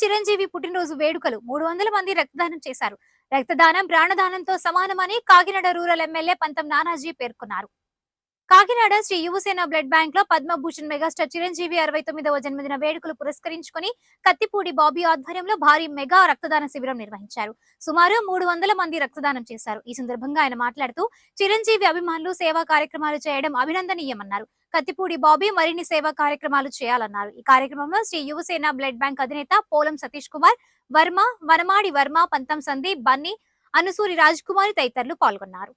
చిరంజీవి పుట్టినరోజు వేడుకలు 300 మంది రక్తదానం చేశారు. రక్తదానం ప్రాణదానంతో సమానమని కాకినాడ రూరల్ ఎమ్మెల్యే పంతం నానాజీ పేర్కొన్నారు. కాకినాడ శ్రీ యువసేన బ్లడ్ బ్యాంక్ లో పద్మభూషణ్ మెగాస్టార్ చిరంజీవి 69వ జన్మదిన వేడుకలు పురస్కరించుకుని కత్తిపూడి బాబీ ఆధ్వర్యంలో భారీ మెగా రక్తదాన శిబిరం నిర్వహించారు. సుమారు 300 మంది రక్తదానం చేశారు. ఈ సందర్భంగా ఆయన మాట్లాడుతూ చిరంజీవి అభిమానులు సేవా కార్యక్రమాలు చేయడం అభినందనీయమన్నారు. కత్తిపూడి బాబీ మరిన్ని సేవా కార్యక్రమాలు చేయాలన్నారు. ఈ కార్యక్రమంలో శ్రీ యువసేన బ్లడ్ బ్యాంక్ అధినేత పోలం సతీష్ కుమార్ వర్మ, వనమాడి వర్మ, పంతం సందీప్, బన్నీ, అనుసూరి రాజ్ కుమారి తదితరులు పాల్గొన్నారు.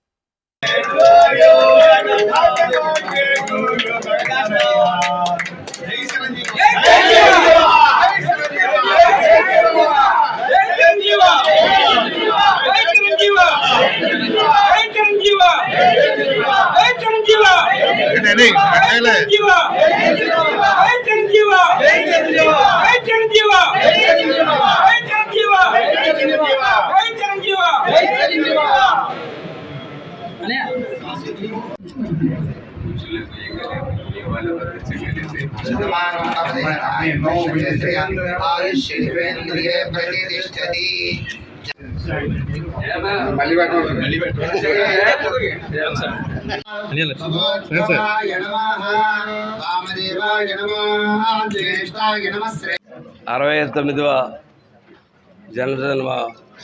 జన్మదిన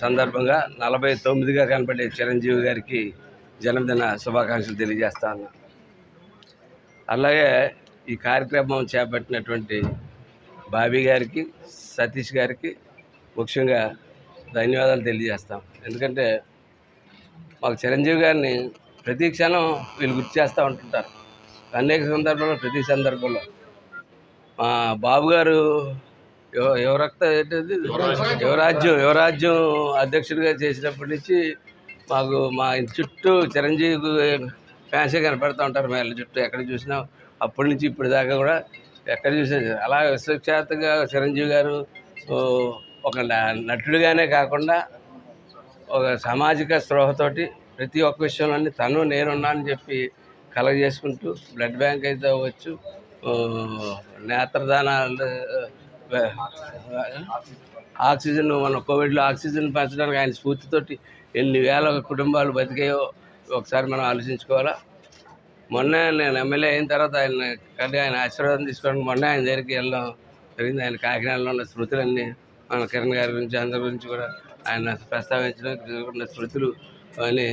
సందర్భంగా 49గా కనపడే చిరంజీవి గారికి జన్మదిన శుభాకాంక్షలు తెలియజేస్తాను. అలాగే ఈ కార్యక్రమం చేపట్టినటువంటి బాబీ గారికి, సతీష్ గారికి ముఖ్యంగా ధన్యవాదాలు తెలియజేస్తాం. ఎందుకంటే మాకు చిరంజీవి గారిని ప్రతి క్షణం వీళ్ళు గుర్తు చేస్తూ ఉంటుంటారు. అనేక సందర్భంలో, ప్రతి సందర్భంలో మా బాబు గారు యువరాజ్యం అధ్యక్షుడిగా చేసినప్పటి నుంచి మాకు మా ఇంటి చుట్టూ చిరంజీవి ఫ్యాన్సే కనపడుతూ ఉంటారు. మా ఇళ్ళ చుట్టూ ఎక్కడ చూసినా అప్పటి నుంచి ఇప్పటి దాకా కూడా ఎక్కడ చూసినా అలా విశ్వఖ్యాతగా చిరంజీవి గారు ఒక నటుడిగానే కాకుండా ఒక సామాజిక స్పృహతోటి ప్రతి ఒక్క విషయంలోని తను నేనున్నానని చెప్పి కలగజేసుకుంటూ బ్లడ్ బ్యాంక్ అయితే అవ్వచ్చు, నేత్రదానాలు, ఆక్సిజన్, మన కోవిడ్లో ఆక్సిజన్ పెంచడానికి ఆయన స్ఫూర్తితోటి ఎన్ని వేల కుటుంబాలు బతికాయో ఒకసారి మనం ఆలోచించుకోవాలా. మొన్న నేను ఎమ్మెల్యే అయిన తర్వాత ఆయన ఆశీర్వాదం తీసుకోవడానికి మొన్న ఆయన దగ్గరికి వెళ్ళడం జరిగింది. ఆయన కాకినాడలో ఉన్న స్మృతులన్నీ మన కిరణ్ గారి గురించి, అందరి గురించి కూడా ఆయన ప్రస్తావించడం స్మృతులు అని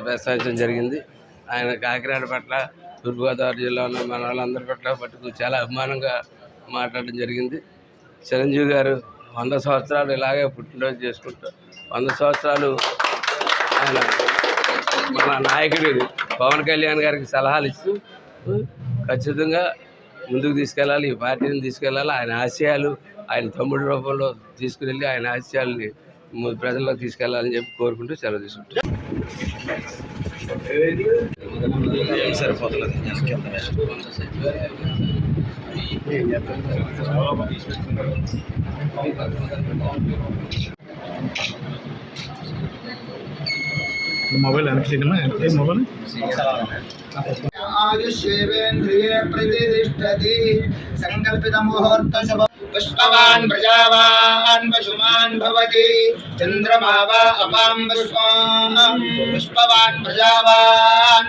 ప్రస్తావించడం జరిగింది. ఆయన కాకినాడ పట్ల, తూర్పుగోదావరి జిల్లా ఉన్న మన వాళ్ళందరి పట్ల చాలా అభిమానంగా మాట్లాడడం జరిగింది. చిరంజీవి గారు 100 సంవత్సరాలు ఇలాగే పుట్టినరోజు చేసుకుంటూ 100 సంవత్సరాలు ఆయన మన నాయకుడు పవన్ కళ్యాణ్ గారికి సలహాలు ఇస్తూ ఖచ్చితంగా ముందుకు తీసుకెళ్ళాలి, ఈ పార్టీని తీసుకెళ్ళాలి. ఆయన ఆశయాలు ఆయన తమ్ముడి రూపంలో తీసుకువెళ్ళి ఆయన ఆశయాల్ని ప్రజల్లోకి తీసుకెళ్లాలని చెప్పి కోరుకుంటూ సెలవు తీసుకుంటాం. मोबाइल मोबाइल आयुष्येवेन्द्रिये प्रतिष्ठति संकल्पित मुहूर्त शुभ पुष्पवान् प्रजावान् पशुमान् भवति चन्द्रमा वा अपां पुष्पं पुष्पवान् प्रजावान्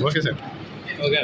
ओके सर ओके